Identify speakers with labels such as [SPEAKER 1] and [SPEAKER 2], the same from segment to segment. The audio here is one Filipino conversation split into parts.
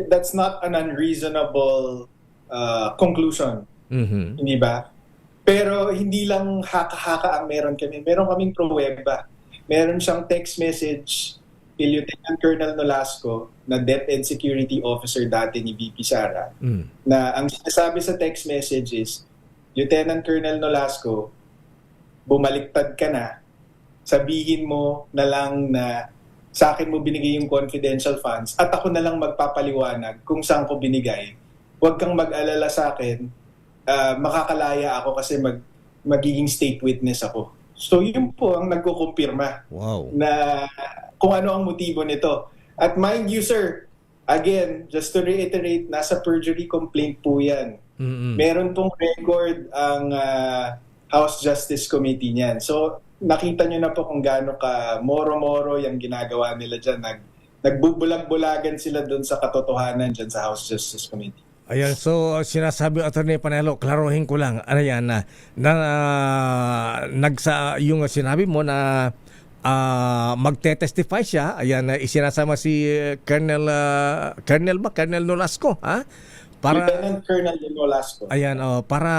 [SPEAKER 1] that's not an unreasonable conclusion. Hindi ba? Pero hindi lang haka-haka ang meron kami. Meron kaming pruweba. Meron siyang text message kay Lieutenant Colonel Nolasco na DepEd Security Officer dati ni VP Sara na ang sinasabi sa text message is, Lieutenant Colonel Nolasco, bumaliktad ka na, sabihin mo na lang na sa akin mo binigay yung confidential funds at ako na lang magpapaliwanag kung saan ko binigay. Huwag kang mag-alala sa akin, makakalaya ako kasi magiging state witness ako. So yun po ang nagkukumpirma na kung ano ang motibo nito. At mind you sir, again, just to reiterate, nasa perjury complaint po yan. Meron pong record ang House Justice Committee niyan. So nakita nyo na po kung gaano ka moro-moro yung ginagawa nila dyan. Nagbubulag-bulagan sila doon sa katotohanan dyan sa House Justice Committee.
[SPEAKER 2] Ayan, so sinasabi Attorney Panelo, klaruhin ko lang, ano yan, yung sinabi mo na magte-testify siya, ayan, isinasama si Colonel Nolasco, ha?
[SPEAKER 1] Lieutenant Colonel Nolasco.
[SPEAKER 2] Ayan, para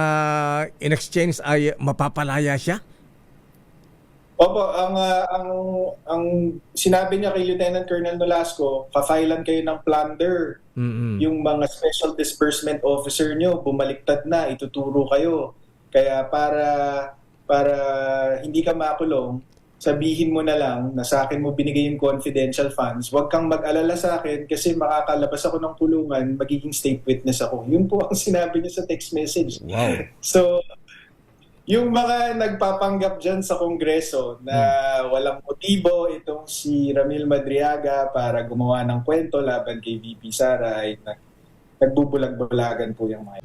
[SPEAKER 2] in exchange ay mapapalaya siya?
[SPEAKER 1] Opo, ang sinabi niya kay Lieutenant Colonel Nolasco, pa-filean kayo ng plunder. Yung mga special disbursement officer nyo, bumaliktad na, ituturo kayo. Kaya para hindi ka makulong, sabihin mo na lang na sa akin mo binigay yung confidential funds. Huwag kang mag-alala sa akin kasi makakalabas ako ng kulungan, magiging state witness ako. Yun po ang sinabi niya sa text message.
[SPEAKER 2] Wow.
[SPEAKER 1] So, yung mga nagpapanggap dyan sa Kongreso na walang motibo itong si Ramil Madriaga para gumawa ng kwento laban kay VP Sara ay nagbubulag-bulagan po yung mga